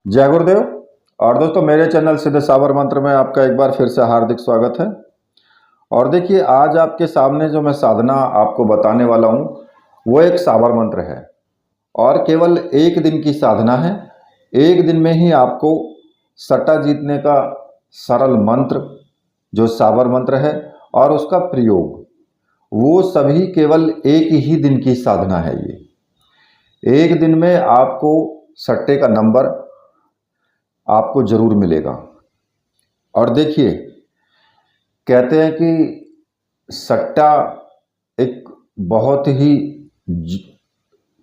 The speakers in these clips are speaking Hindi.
जय गुरुदेव। और दोस्तों, मेरे चैनल सिद्ध साबर मंत्र में आपका एक बार फिर से हार्दिक स्वागत है। और देखिए, आज आपके सामने जो मैं साधना आपको बताने वाला हूँ वो एक साबर मंत्र है और केवल एक दिन की साधना है। एक दिन में ही आपको सट्टा जीतने का सरल मंत्र जो साबर मंत्र है और उसका प्रयोग, वो सभी केवल एक ही दिन की साधना है। ये एक दिन में आपको सट्टे का नंबर आपको जरूर मिलेगा। और देखिए, कहते हैं कि सट्टा एक बहुत ही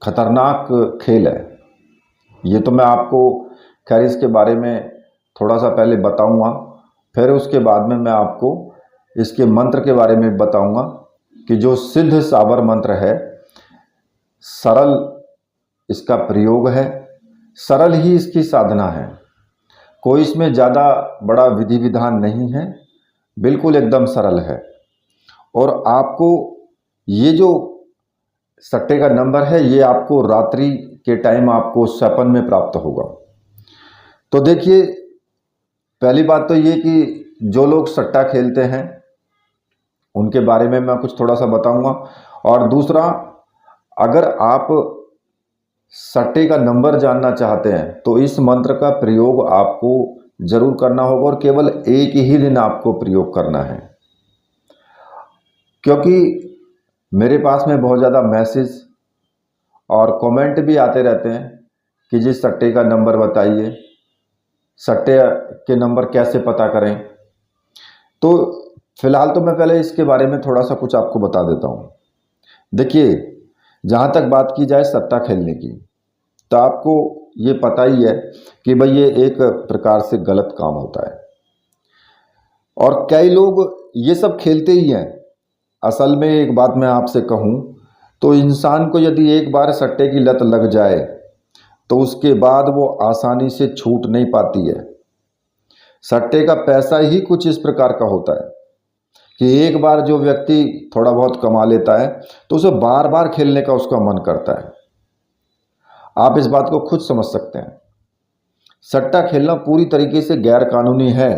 खतरनाक खेल है। ये तो मैं आपको खैर इसके बारे में थोड़ा सा पहले बताऊंगा, फिर उसके बाद में मैं आपको इसके मंत्र के बारे में बताऊंगा कि जो सिद्ध साबर मंत्र है, सरल इसका प्रयोग है, सरल ही इसकी साधना है। कोई इसमें ज़्यादा बड़ा विधि विधान नहीं है, बिल्कुल एकदम सरल है। और आपको ये जो सट्टे का नंबर है ये आपको रात्रि के टाइम आपको सपन में प्राप्त होगा। तो देखिए, पहली बात तो ये कि जो लोग सट्टा खेलते हैं उनके बारे में मैं कुछ थोड़ा सा बताऊंगा। और दूसरा, अगर आप सट्टे का नंबर जानना चाहते हैं तो इस मंत्र का प्रयोग आपको जरूर करना होगा और केवल एक ही दिन आपको प्रयोग करना है। क्योंकि मेरे पास में बहुत ज़्यादा मैसेज और कमेंट भी आते रहते हैं कि जी सट्टे का नंबर बताइए, सट्टे के नंबर कैसे पता करें। तो फिलहाल तो मैं पहले इसके बारे में थोड़ा सा कुछ आपको बता देता हूँ। देखिए, जहाँ तक बात की जाए सट्टा खेलने की, तो आपको ये पता ही है कि भाई ये एक प्रकार से गलत काम होता है और कई लोग ये सब खेलते ही हैं। असल में एक बात मैं आपसे कहूँ तो इंसान को यदि एक बार सट्टे की लत लग जाए तो उसके बाद वो आसानी से छूट नहीं पाती है। सट्टे का पैसा ही कुछ इस प्रकार का होता है कि एक बार जो व्यक्ति थोड़ा बहुत कमा लेता है तो उसे बार बार खेलने का उसका मन करता है। आप इस बात को खुद समझ सकते हैं। सट्टा खेलना पूरी तरीके से गैर कानूनी है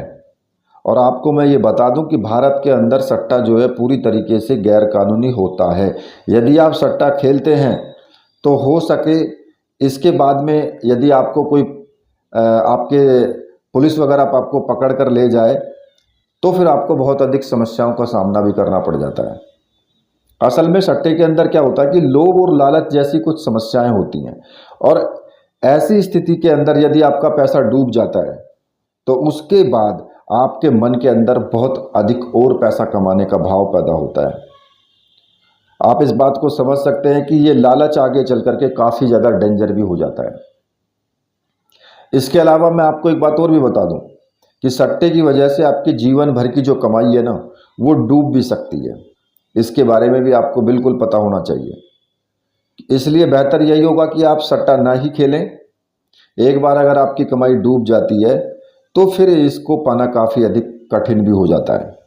और आपको मैं ये बता दूं कि भारत के अंदर सट्टा जो है पूरी तरीके से गैर कानूनी होता है। यदि आप सट्टा खेलते हैं तो हो सके इसके बाद में यदि आपको कोई आपके पुलिस वगैरह आपको पकड़ कर ले जाए तो फिर आपको बहुत अधिक समस्याओं का सामना भी करना पड़ जाता है। असल में सट्टे के अंदर क्या होता है कि लोभ और लालच जैसी कुछ समस्याएं होती हैं और ऐसी स्थिति के अंदर यदि आपका पैसा डूब जाता है तो उसके बाद आपके मन के अंदर बहुत अधिक और पैसा कमाने का भाव पैदा होता है। आप इस बात को समझ सकते हैं कि ये लालच आगे चल करके काफ़ी ज़्यादा डेंजर भी हो जाता है। इसके अलावा मैं आपको एक बात और भी बता दूं कि सट्टे की वजह से आपके जीवन भर की जो कमाई है ना, वो डूब भी सकती है। इसके बारे में भी आपको बिल्कुल पता होना चाहिए। इसलिए बेहतर यही होगा कि आप सट्टा ना ही खेलें। एक बार अगर आपकी कमाई डूब जाती है तो फिर इसको पाना काफ़ी अधिक कठिन भी हो जाता है।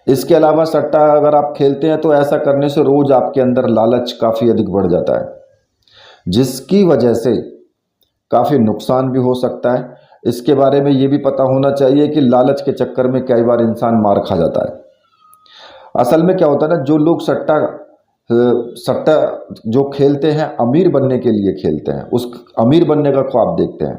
इसके अलावा सट्टा अगर आप खेलते हैं तो ऐसा करने से रोज़ आपके अंदर लालच काफ़ी अधिक बढ़ जाता है, जिसकी वजह से काफ़ी नुकसान भी हो सकता है। इसके बारे में ये भी पता होना चाहिए कि लालच के चक्कर में कई बार इंसान मार खा जाता है। असल में क्या होता है ना, जो लोग सट्टा जो खेलते हैं अमीर बनने के लिए खेलते हैं, उस अमीर बनने का ख्वाब देखते हैं।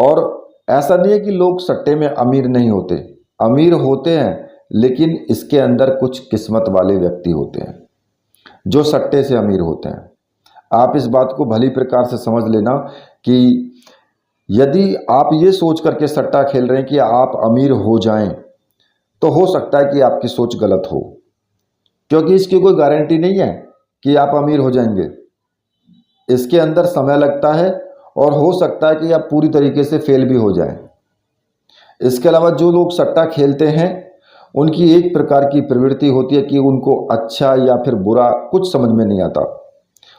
और ऐसा नहीं है कि लोग सट्टे में अमीर नहीं होते, अमीर होते हैं, लेकिन इसके अंदर कुछ किस्मत वाले व्यक्ति होते हैं जो सट्टे से अमीर होते हैं। आप इस बात को भली प्रकार से समझ लेना कि यदि आप ये सोच करके सट्टा खेल रहे हैं कि आप अमीर हो जाएं तो हो सकता है कि आपकी सोच गलत हो, क्योंकि इसकी कोई गारंटी नहीं है कि आप अमीर हो जाएंगे। इसके अंदर समय लगता है और हो सकता है कि आप पूरी तरीके से फेल भी हो जाएं। इसके अलावा जो लोग सट्टा खेलते हैं उनकी एक प्रकार की प्रवृत्ति होती है कि उनको अच्छा या फिर बुरा कुछ समझ में नहीं आता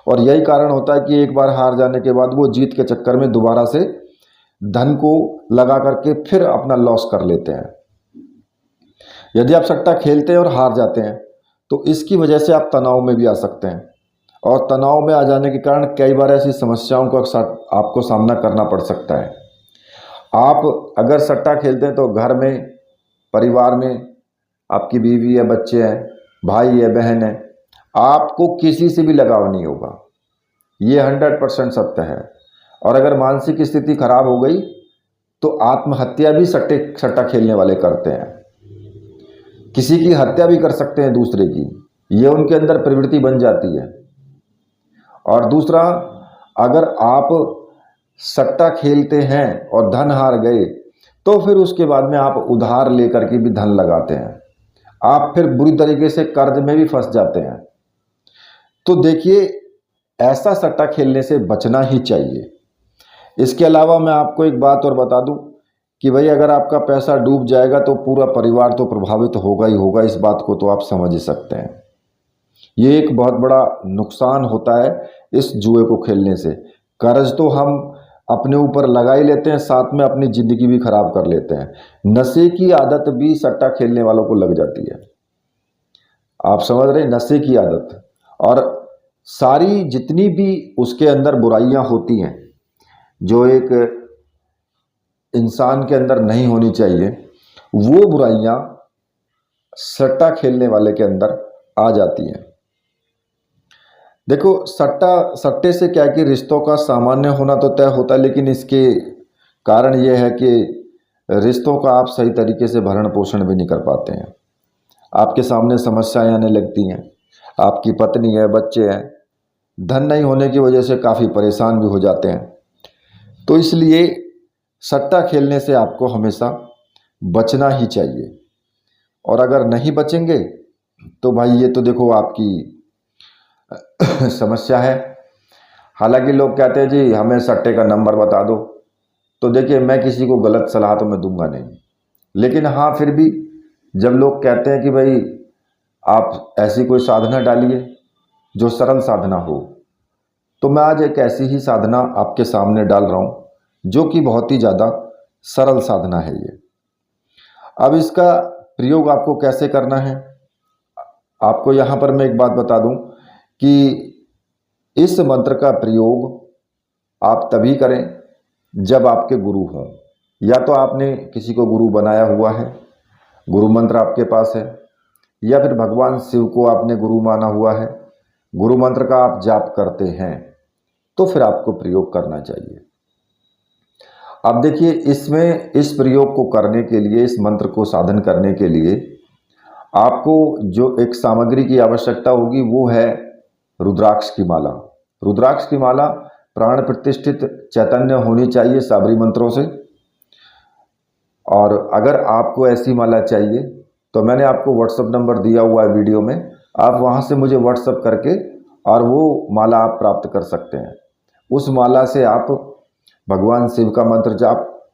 और यही कारण होता है कि एक बार हार जाने के बाद वो जीत के चक्कर में दोबारा से धन को लगा करके फिर अपना लॉस कर लेते हैं। यदि आप सट्टा खेलते हैं और हार जाते हैं तो इसकी वजह से आप तनाव में भी आ सकते हैं और तनाव में आ जाने के कारण कई बार ऐसी समस्याओं का आपको सामना करना पड़ सकता है। आप अगर सट्टा खेलते हैं तो घर में, परिवार में आपकी बीवी है, बच्चे हैं, भाई है, बहन है, आपको किसी से भी लगाव नहीं होगा। ये 100% सत्य है। और अगर मानसिक स्थिति खराब हो गई तो आत्महत्या भी सट्टा खेलने वाले करते हैं। किसी की हत्या भी कर सकते हैं दूसरे की, ये उनके अंदर प्रवृत्ति बन जाती है। और दूसरा, अगर आप सट्टा खेलते हैं और धन हार गए तो फिर उसके बाद में आप उधार लेकर के भी धन लगाते हैं, आप फिर बुरी तरीके से कर्ज में भी फंस जाते हैं। तो देखिए, ऐसा सट्टा खेलने से बचना ही चाहिए। इसके अलावा मैं आपको एक बात और बता दूं कि भाई अगर आपका पैसा डूब जाएगा तो पूरा परिवार तो प्रभावित होगा ही होगा, इस बात को तो आप समझ ही सकते हैं। ये एक बहुत बड़ा नुकसान होता है इस जुए को खेलने से। कर्ज तो हम अपने ऊपर लगा ही लेते हैं, साथ में अपनी ज़िंदगी भी खराब कर लेते हैं। नशे की आदत भी सट्टा खेलने वालों को लग जाती है। आप समझ रहे हैं, नशे की आदत। और सारी जितनी भी उसके अंदर बुराइयां होती हैं जो एक इंसान के अंदर नहीं होनी चाहिए, वो बुराइयां सट्टा खेलने वाले के अंदर आ जाती हैं। देखो, सट्टे से क्या है कि रिश्तों का सामान्य होना तो तय होता है, लेकिन इसके कारण ये है कि रिश्तों का आप सही तरीके से भरण पोषण भी नहीं कर पाते हैं। आपके सामने समस्याएं आने लगती हैं, आपकी पत्नी है, बच्चे हैं, धन नहीं होने की वजह से काफ़ी परेशान भी हो जाते हैं। तो इसलिए सट्टा खेलने से आपको हमेशा बचना ही चाहिए। और अगर नहीं बचेंगे तो भाई ये तो देखो आपकी समस्या है। हालांकि लोग कहते हैं जी हमें सट्टे का नंबर बता दो, तो देखिए मैं किसी को गलत सलाह तो मैं दूंगा नहीं, लेकिन हाँ फिर भी जब लोग कहते हैं कि भाई आप ऐसी कोई साधना डालिए जो सरल साधना हो, तो मैं आज एक ऐसी ही साधना आपके सामने डाल रहा हूँ जो कि बहुत ही ज़्यादा सरल साधना है ये। अब इसका प्रयोग आपको कैसे करना है, आपको यहाँ पर मैं एक बात बता दूँ कि इस मंत्र का प्रयोग आप तभी करें जब आपके गुरु हों। या तो आपने किसी को गुरु बनाया हुआ है, गुरु मंत्र आपके पास है, या फिर भगवान शिव को आपने गुरु माना हुआ है, गुरु मंत्र का आप जाप करते हैं, तो फिर आपको प्रयोग करना चाहिए। अब देखिए, इसमें इस प्रयोग को करने के लिए, इस मंत्र को साधन करने के लिए आपको जो एक सामग्री की आवश्यकता होगी वो है रुद्राक्ष की माला। रुद्राक्ष की माला प्राण प्रतिष्ठित चैतन्य होनी चाहिए साबरी मंत्रों से। और अगर आपको ऐसी माला चाहिए तो मैंने आपको व्हाट्सएप नंबर दिया हुआ है वीडियो में, आप वहां से मुझे व्हाट्सएप करके और वो माला आप प्राप्त कर सकते हैं। उस माला से आप भगवान शिव का मंत्र जाप,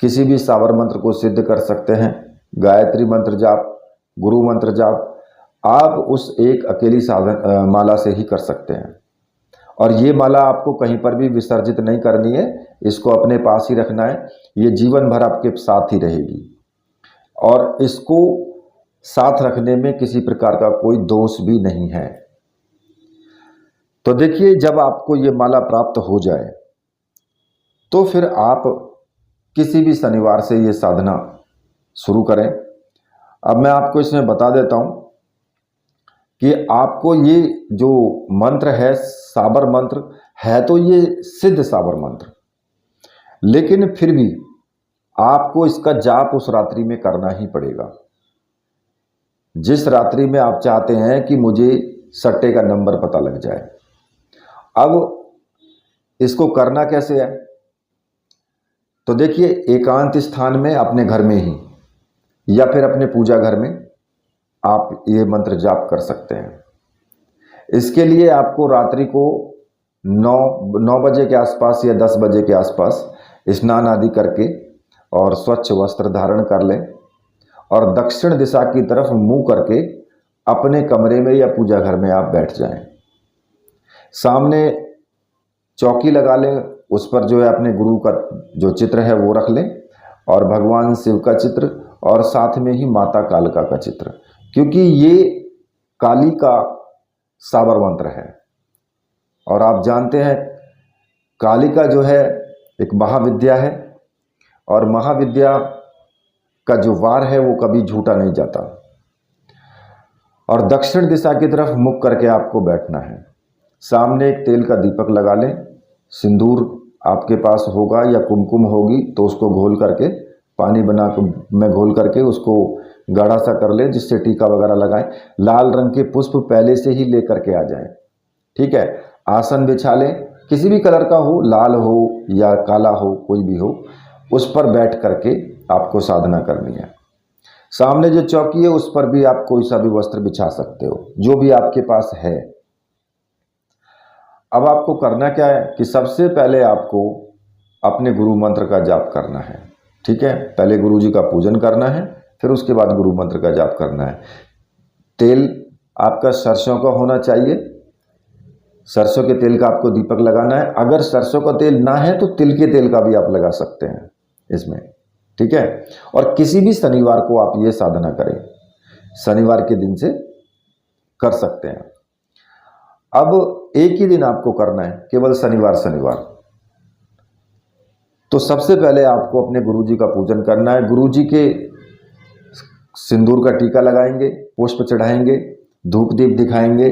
किसी भी साबर मंत्र को सिद्ध कर सकते हैं, गायत्री मंत्र जाप, गुरु मंत्र जाप, आप उस एक अकेली माला से ही कर सकते हैं। और ये माला आपको कहीं पर भी विसर्जित नहीं करनी है, इसको अपने पास ही रखना है, ये जीवन भर आपके साथ ही रहेगी। और इसको साथ रखने में किसी प्रकार का कोई दोष भी नहीं है। तो देखिए, जब आपको ये माला प्राप्त हो जाए तो फिर आप किसी भी शनिवार से ये साधना शुरू करें। अब मैं आपको इसमें बता देता हूं कि आपको ये जो मंत्र है, साबर मंत्र है, तो ये सिद्ध साबर मंत्र, लेकिन फिर भी आपको इसका जाप उस रात्रि में करना ही पड़ेगा जिस रात्रि में आप चाहते हैं कि मुझे सट्टे का नंबर पता लग जाए। अब इसको करना कैसे है, तो देखिए, एकांत स्थान में अपने घर में ही या फिर अपने पूजा घर में आप ये मंत्र जाप कर सकते हैं। इसके लिए आपको रात्रि को 9 बजे के आसपास या 10 बजे के आसपास स्नान आदि करके और स्वच्छ वस्त्र धारण कर लें और दक्षिण दिशा की तरफ मुंह करके अपने कमरे में या पूजा घर में आप बैठ जाएं। सामने चौकी लगा लें, उस पर जो है अपने गुरु का जो चित्र है वो रख लें और भगवान शिव का चित्र और साथ में ही माता कालिका का चित्र, क्योंकि ये काली का साबर मंत्र है। और आप जानते हैं कालिका जो है एक महाविद्या है, और महाविद्या का जो वार है वो कभी झूठा नहीं जाता। और दक्षिण दिशा की तरफ मुख करके आपको बैठना है। सामने एक तेल का दीपक लगा लें, सिंदूर आपके पास होगा या कुमकुम होगी तो उसको घोल करके पानी में घोल करके उसको गाढ़ा सा कर लें, जिससे टीका वगैरह लगाएं। लाल रंग के पुष्प पहले से ही ले करके आ जाएं, ठीक है। आसन बिछा लें, किसी भी कलर का हो, लाल हो या काला हो, कोई भी हो, उस पर बैठ करके आपको साधना करनी है। सामने जो चौकी है उस पर भी आप कोई सा भी वस्त्र बिछा सकते हो, जो भी आपके पास है। अब आपको करना क्या है कि सबसे पहले आपको अपने गुरु मंत्र का जाप करना है, ठीक है। पहले गुरु जी का पूजन करना है, फिर उसके बाद गुरु मंत्र का जाप करना है। तेल आपका सरसों का होना चाहिए, सरसों के तेल का आपको दीपक लगाना है। अगर सरसों का तेल ना है तो तिल के तेल का भी आप लगा सकते हैं इसमें, ठीक है। और किसी भी शनिवार को आप ये साधना करें, शनिवार के दिन से कर सकते हैं। अब एक ही दिन आपको करना है, केवल शनिवार। तो सबसे पहले आपको अपने गुरुजी का पूजन करना है। गुरुजी के सिंदूर का टीका लगाएंगे, पुष्प चढ़ाएंगे, धूप दीप दिखाएंगे,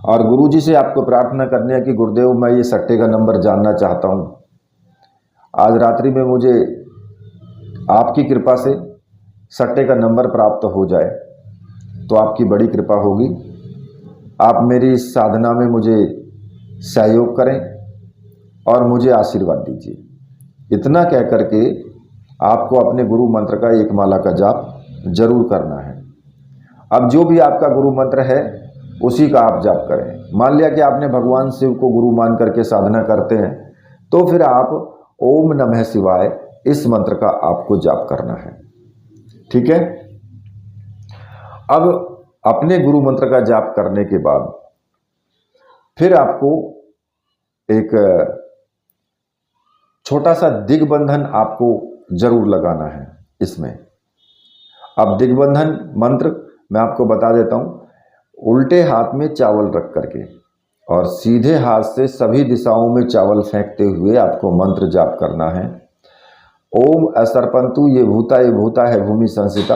और गुरुजी से आपको प्रार्थना करनी है कि गुरुदेव मैं ये सट्टे का नंबर जानना चाहता हूँ। आज रात्रि में मुझे आपकी कृपा से सट्टे का नंबर प्राप्त हो जाए तो आपकी बड़ी कृपा होगी। आप मेरी इस साधना में मुझे सहयोग करें और मुझे आशीर्वाद दीजिए। इतना कह करके आपको अपने गुरु मंत्र का एक माला का जाप जरूर करना है। अब जो भी आपका गुरु मंत्र है उसी का आप जाप करें। मान लिया कि आपने भगवान शिव को गुरु मान करके साधना करते हैं, तो फिर आप ओम नमः शिवाय इस मंत्र का आपको जाप करना है, ठीक है। अब अपने गुरु मंत्र का जाप करने के बाद फिर आपको एक छोटा सा दिग्बंधन आपको जरूर लगाना है इसमें। अब दिग्बंधन मंत्र मैं आपको बता देता हूं। उल्टे हाथ में चावल रख करके और सीधे हाथ से सभी दिशाओं में चावल फेंकते हुए आपको मंत्र जाप करना है। ओम असर्पंतु ये भूता है भूमि संसिता,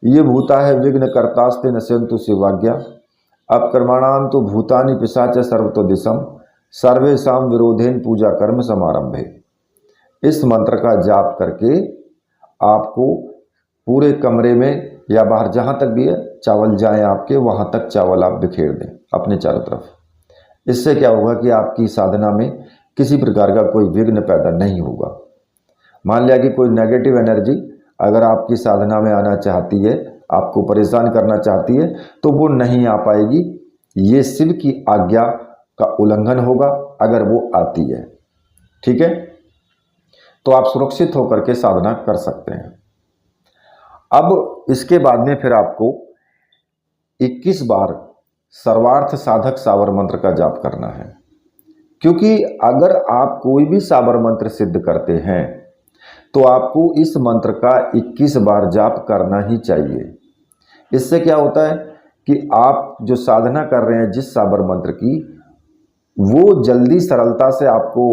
ये भूता है विघ्न कर्तास्ते नश्यंतु शिवाज्ञा, अपकर्मणांतु भूतानि पिशाच सर्वतो दिशम, सर्वेषां विरोधेन पूजा कर्म समारंभे। इस मंत्र का जाप करके आपको पूरे कमरे में या बाहर जहाँ तक भी है चावल जाएं आपके, वहाँ तक चावल आप बिखेर दें अपने चारों तरफ। इससे क्या होगा कि आपकी साधना में किसी प्रकार का कोई विघ्न पैदा नहीं होगा। मान लिया कि कोई नेगेटिव एनर्जी अगर आपकी साधना में आना चाहती है, आपको परेशान करना चाहती है, तो वो नहीं आ पाएगी। ये शिव की आज्ञा का उल्लंघन होगा अगर वो आती है, ठीक है। तो आप सुरक्षित होकर के साधना कर सकते हैं। अब इसके बाद में फिर आपको 21 बार सर्वार्थ साधक सावर मंत्र का जाप करना है, क्योंकि अगर आप कोई भी सावर मंत्र सिद्ध करते हैं तो आपको इस मंत्र का 21 बार जाप करना ही चाहिए। इससे क्या होता है कि आप जो साधना कर रहे हैं जिस सावर मंत्र की, वो जल्दी सरलता से आपको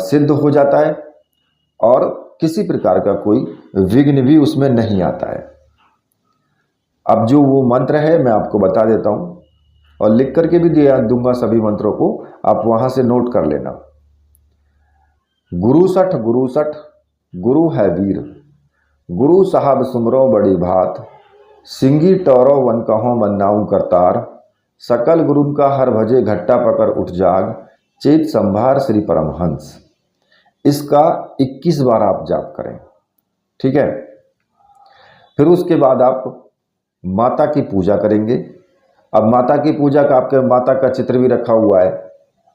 सिद्ध हो जाता है और किसी प्रकार का कोई विघ्न भी उसमें नहीं आता है। अब जो वो मंत्र है मैं आपको बता देता हूँ और लिख करके भी दिया दूंगा सभी मंत्रों को, आप वहां से नोट कर लेना। गुरु सठ गुरु है वीर, गुरु साहब सुमरो बड़ी भात, सिंगी टौरो वन कहो मन्नाऊ करतार, सकल गुरु का हर भजे घट्टा पकड़ उठ जाग, चेत संभार श्री परमहंस। इसका 21 बार आप जाप करें, ठीक है। फिर उसके बाद आप माता की पूजा करेंगे। अब माता की पूजा का आपके माता का चित्र भी रखा हुआ है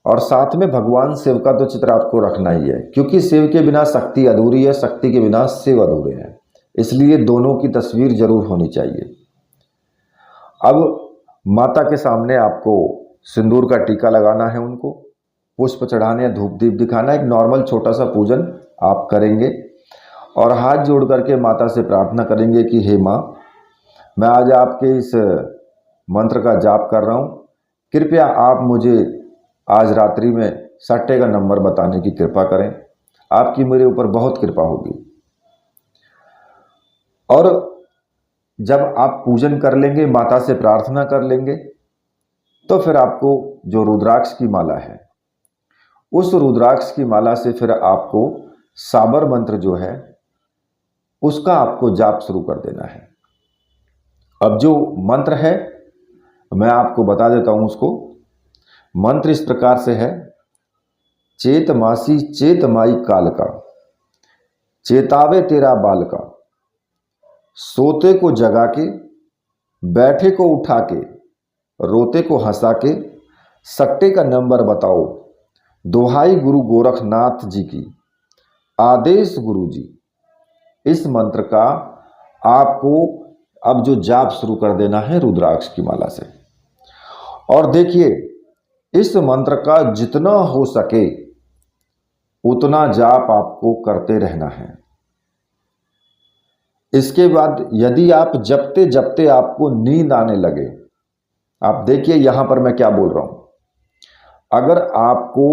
और साथ में भगवान शिव का तो चित्र आपको रखना ही है, क्योंकि शिव के बिना शक्ति अधूरी है, शक्ति के बिना शिव अधूरे हैं। इसलिए दोनों की तस्वीर जरूर होनी चाहिए। अब माता के सामने आपको सिंदूर का टीका लगाना है, उनको पुष्प चढ़ाने या धूप दीप दिखाना। एक नॉर्मल छोटा सा पूजन आप करेंगे और हाथ जोड़ करके माता से प्रार्थना करेंगे कि हे माँ, मैं आज आपके इस मंत्र का जाप कर रहा हूँ, कृपया आप मुझे आज रात्रि में सट्टे का नंबर बताने की कृपा करें, आपकी मेरे ऊपर बहुत कृपा होगी। और जब आप पूजन कर लेंगे, माता से प्रार्थना कर लेंगे, तो फिर आपको जो रुद्राक्ष की माला है, उस रुद्राक्ष की माला से फिर आपको साबर मंत्र जो है उसका आपको जाप शुरू कर देना है। अब जो मंत्र है मैं आपको बता देता हूं उसको। मंत्र इस प्रकार से है, चेतमासी चेतमाई काल का, चेतावे तेरा बाल का, सोते को जगा के, बैठे को उठा के, रोते को हंसा के, सट्टे का नंबर बताओ, दोहाई गुरु गोरखनाथ जी की, आदेश गुरु जी। इस मंत्र का आपको अब जो जाप शुरू कर देना है रुद्राक्ष की माला से। और देखिए, इस मंत्र का जितना हो सके उतना जाप आपको करते रहना है। इसके बाद यदि आप जपते जपते आपको नींद आने लगे, आप देखिए यहां पर मैं क्या बोल रहा हूं, अगर आपको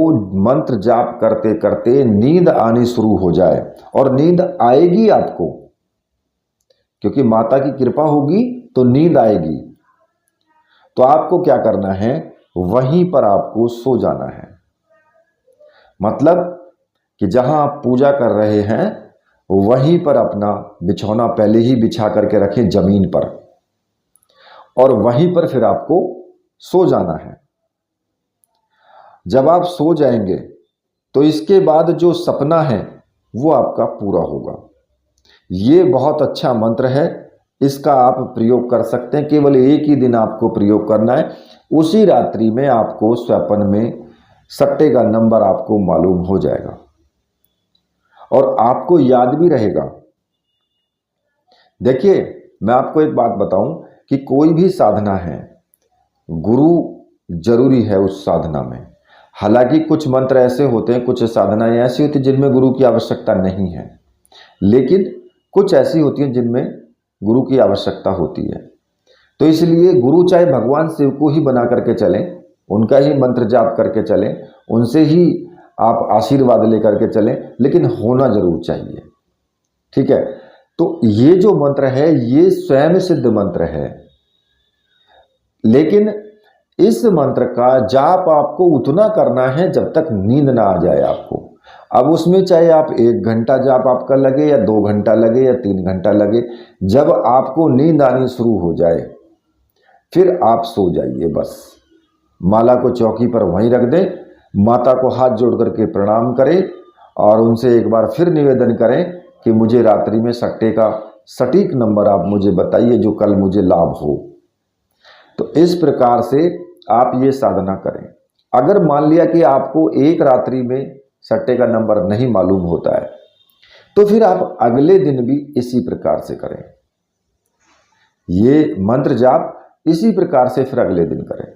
मंत्र जाप करते करते नींद आनी शुरू हो जाए, और नींद आएगी आपको, क्योंकि माता की कृपा होगी तो नींद आएगी, तो आपको क्या करना है, वहीं पर आपको सो जाना है। मतलब कि जहां आप पूजा कर रहे हैं वहीं पर अपना बिछौना पहले ही बिछा करके रखें जमीन पर, और वहीं पर फिर आपको सो जाना है। जब आप सो जाएंगे तो इसके बाद जो सपना है वो आपका पूरा होगा। ये बहुत अच्छा मंत्र है, इसका आप प्रयोग कर सकते हैं। केवल एक ही दिन आपको प्रयोग करना है, उसी रात्रि में आपको स्वप्न में सट्टे का नंबर आपको मालूम हो जाएगा और आपको याद भी रहेगा। देखिए, मैं आपको एक बात बताऊं कि कोई भी साधना है, गुरु जरूरी है उस साधना में। हालांकि कुछ मंत्र ऐसे होते हैं, कुछ साधनाएं ऐसी होती हैं जिनमें गुरु की आवश्यकता नहीं है, लेकिन कुछ ऐसी होती हैं जिनमें गुरु की आवश्यकता होती है। तो इसलिए गुरु चाहे भगवान शिव को ही बना करके चलें, उनका ही मंत्र जाप करके चलें, उनसे ही आप आशीर्वाद लेकर के चलें, लेकिन होना जरूर चाहिए। ठीक है, तो ये जो मंत्र है ये स्वयं सिद्ध मंत्र है, लेकिन इस मंत्र का जाप आपको उतना करना है जब तक नींद ना आ जाए आपको। अब उसमें चाहे आप 1 घंटा जाप आपका लगे या 2 घंटा लगे या 3 घंटा लगे, जब आपको नींद आनी शुरू हो जाए फिर आप सो जाइए। बस माला को चौकी पर वहीं रख दें, माता को हाथ जोड़ करके प्रणाम करें और उनसे एक बार फिर निवेदन करें कि मुझे रात्रि में सट्टे का सटीक नंबर आप मुझे बताइए जो कल मुझे लाभ हो। तो इस प्रकार से आप ये साधना करें। अगर मान लिया कि आपको एक रात्रि में सट्टे का नंबर नहीं मालूम होता है, तो फिर आप अगले दिन भी इसी प्रकार से करें, ये मंत्र जाप इसी प्रकार से फिर अगले दिन करें,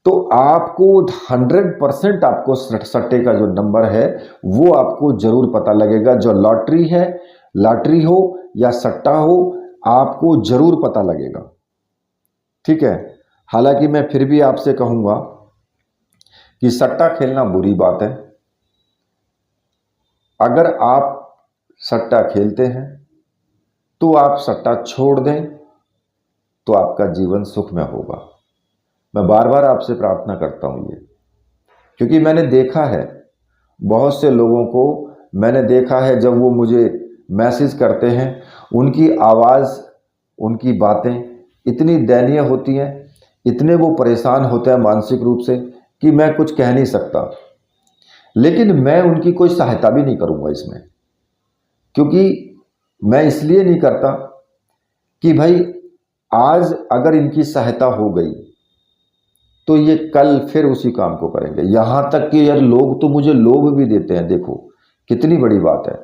तो आपको 100% आपको सट्टे का जो नंबर है वो आपको जरूर पता लगेगा। जो लॉटरी है, लॉटरी हो या सट्टा हो, आपको जरूर पता लगेगा। ठीक है, हालांकि मैं फिर भी आपसे कहूंगा कि सट्टा खेलना बुरी बात है। अगर आप सट्टा खेलते हैं तो आप सट्टा छोड़ दें तो आपका जीवन सुखमय होगा। मैं बार बार आपसे प्रार्थना करता हूं ये, क्योंकि मैंने देखा है बहुत से लोगों को, मैंने देखा है जब वो मुझे मैसेज करते हैं, उनकी आवाज़, उनकी बातें इतनी दयनीय होती हैं, इतने वो परेशान होते हैं मानसिक रूप से कि मैं कुछ कह नहीं सकता। लेकिन मैं उनकी कोई सहायता भी नहीं करूंगा इसमें, क्योंकि मैं इसलिए नहीं करता कि भाई आज अगर इनकी सहायता हो गई तो ये कल फिर उसी काम को करेंगे। यहां तक कि यार लोग तो मुझे लोभ भी देते हैं, देखो कितनी बड़ी बात है।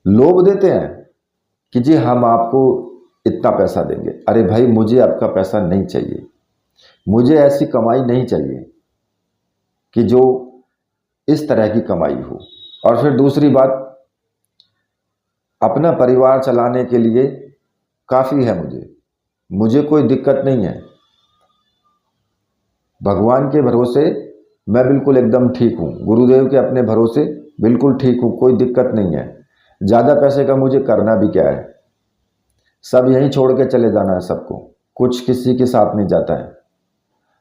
लोभ देते हैं कि जी हम आपको इतना पैसा देंगे। अरे भाई, मुझे आपका पैसा नहीं चाहिए, मुझे ऐसी कमाई नहीं चाहिए कि जो इस तरह की कमाई हो। और फिर दूसरी बात, अपना परिवार चलाने के लिए काफ़ी है मुझे कोई दिक्कत नहीं है। भगवान के भरोसे मैं बिल्कुल एकदम ठीक हूँ, गुरुदेव के अपने भरोसे बिल्कुल ठीक हूँ, कोई दिक्कत नहीं है। ज़्यादा पैसे का मुझे करना भी क्या है, सब यहीं छोड़ के चले जाना है सबको, कुछ किसी के साथ नहीं जाता है।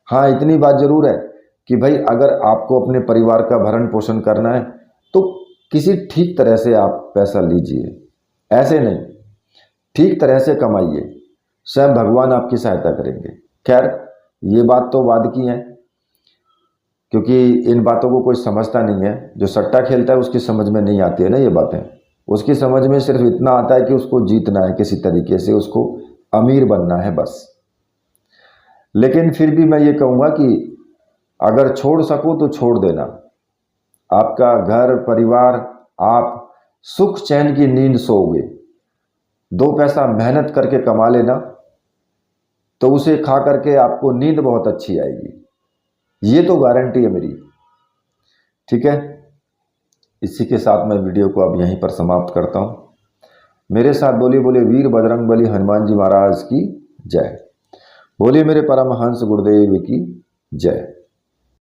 हाँ, इतनी बात जरूर है कि भाई अगर आपको अपने परिवार का भरण पोषण करना है तो किसी ठीक तरह से आप पैसा लीजिए, ऐसे नहीं, ठीक तरह से कमाइए, स्वयं भगवान आपकी सहायता करेंगे। खैर, ये बात तो बाद की है, क्योंकि इन बातों को कोई समझता नहीं है। जो सट्टा खेलता है उसकी समझ में नहीं आती है ना ये बातें, उसकी समझ में सिर्फ इतना आता है कि उसको जीतना है, किसी तरीके से उसको अमीर बनना है बस। लेकिन फिर भी मैं ये कहूँगा कि अगर छोड़ सको तो छोड़ देना। आपका घर परिवार, आप सुख चैन की नींद सोओगे, 2 पैसा मेहनत करके कमा लेना, तो उसे खा करके आपको नींद बहुत अच्छी आएगी, ये तो गारंटी है मेरी। ठीक है, इसी के साथ मैं वीडियो को अब यहीं पर समाप्त करता हूँ। मेरे साथ बोलिए बोले वीर बजरंग बली हनुमान जी महाराज की जय। बोलिए मेरे परमहंस गुरुदेव की जय।